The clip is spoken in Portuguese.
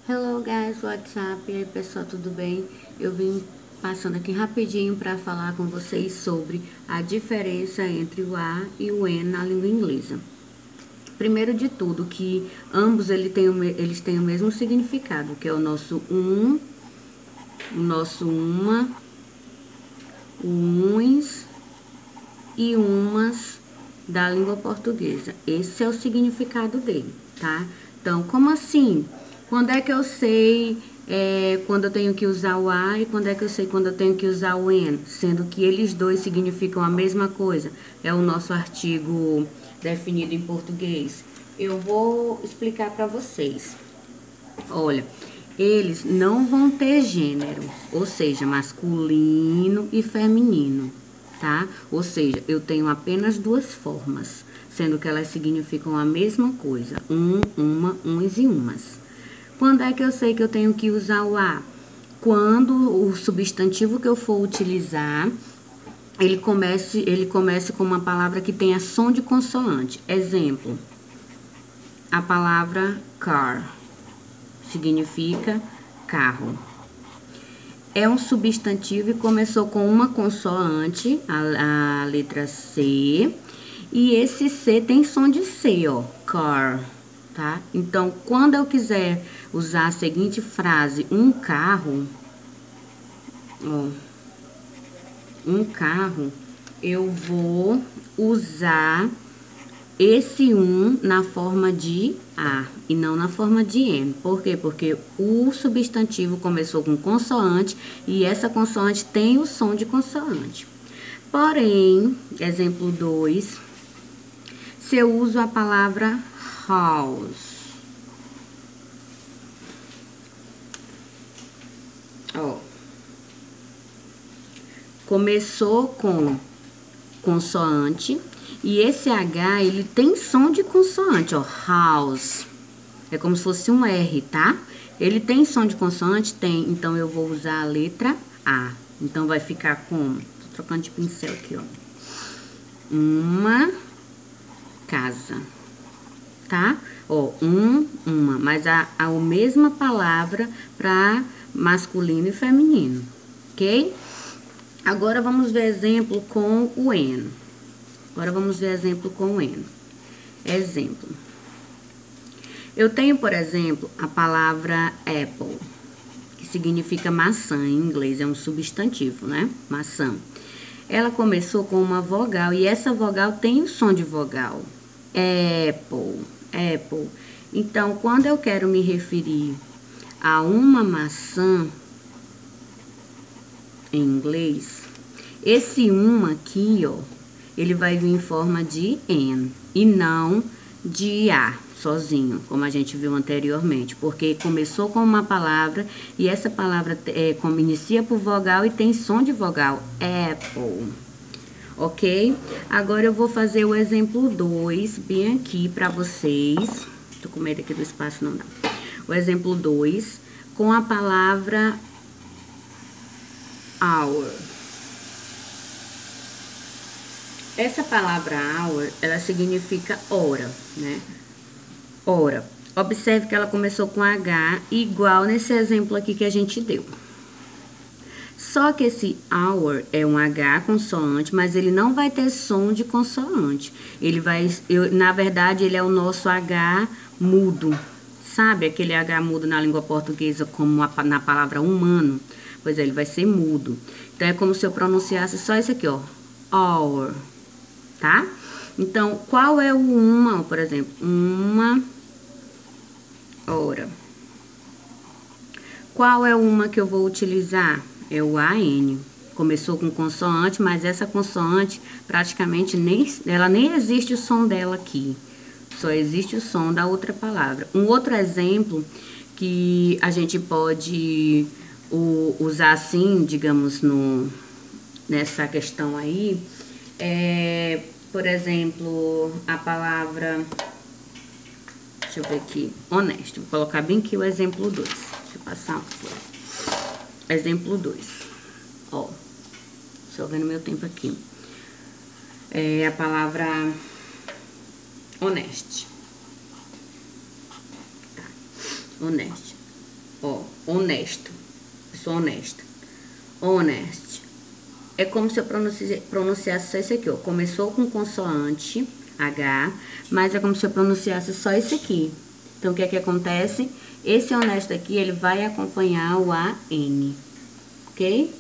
Hello guys, what's up? E aí pessoal, tudo bem? Eu vim passando aqui rapidinho para falar com vocês sobre a diferença entre o A e o N na língua inglesa. Primeiro de tudo, que ambos eles têm o mesmo significado, que é o nosso o nosso uma, o uns e umas da língua portuguesa. Esse é o significado dele, tá? Então, como assim? Quando é que eu sei quando eu tenho que usar o A e quando é que eu sei quando eu tenho que usar o N? Sendo que eles dois significam a mesma coisa. É o nosso artigo definido em português. Eu vou explicar para vocês. Olha, eles não vão ter gênero, ou seja, masculino e feminino, tá? Ou seja, eu tenho apenas duas formas, sendo que elas significam a mesma coisa, uma, uns e umas. Quando é que eu sei que eu tenho que usar o A? Quando o substantivo que eu for utilizar, ele comece com uma palavra que tenha som de consoante. Exemplo, a palavra car significa carro. É um substantivo e começou com uma consoante, a letra C. E esse C tem som de C, ó, car, tá? Então, quando eu quiser usar a seguinte frase, um carro, ó, um carro, eu vou usar esse na forma de A e não na forma de M. Por quê? Porque o substantivo começou com consoante e essa consoante tem o som de consoante. Porém, exemplo 2, se eu uso a palavra house. Ó, começou com consoante e esse H, ele tem som de consoante, ó, house. É como se fosse um R, tá? Ele tem som de consoante? Tem. Então, eu vou usar a letra A. Então, vai ficar como? Tô trocando de pincel aqui, ó. Uma casa, tá? Ó, uma. Mas a mesma palavra para masculino e feminino, ok? Agora, vamos ver exemplo com o N. Agora, vamos ver exemplo com o N. Exemplo. Eu tenho, por exemplo, a palavra apple, que significa maçã em inglês, é um substantivo, né? Maçã. Ela começou com uma vogal e essa vogal tem o som de vogal. Apple, apple. Então, quando eu quero me referir a uma maçã em inglês, esse uma aqui, ó, ele vai vir em forma de N e não de A, sozinho, como a gente viu anteriormente, porque começou com uma palavra e essa palavra como inicia por vogal e tem som de vogal, apple, ok? Agora eu vou fazer o exemplo 2 bem aqui para vocês, tô com medo aqui do espaço, não dá. O exemplo 2 com a palavra hour. Essa palavra hour, ela significa hora, né? Hora. Observe que ela começou com H, igual nesse exemplo aqui que a gente deu. Só que esse hour é um H consoante, mas ele não vai ter som de consoante. Ele vai, na verdade, ele é o nosso H mudo. Sabe aquele H mudo na língua portuguesa como na palavra humano? Pois é, ele vai ser mudo. Então, é como se eu pronunciasse só isso aqui, ó. Hour. Tá? Então, qual é o uma, por exemplo? Uma hora. Qual é uma que eu vou utilizar? É o AN. Começou com consoante, mas essa consoante praticamente ela nem existe o som dela aqui. Só existe o som da outra palavra. Um outro exemplo que a gente pode usar assim, digamos, nessa questão aí, por exemplo, a palavra, deixa eu ver aqui, honesto. Vou colocar bem aqui o exemplo 2. Deixa eu passar um. Exemplo 2. Ó, só vendo meu tempo aqui. É a palavra honesto. Tá, honesto. Ó, honesto. Pessoa honesta. Honest. É como se eu pronunciasse só esse aqui, ó. Começou com consoante H, mas é como se eu pronunciasse só esse aqui. Então, o que é que acontece? Esse honesto aqui, ele vai acompanhar o AN, ok?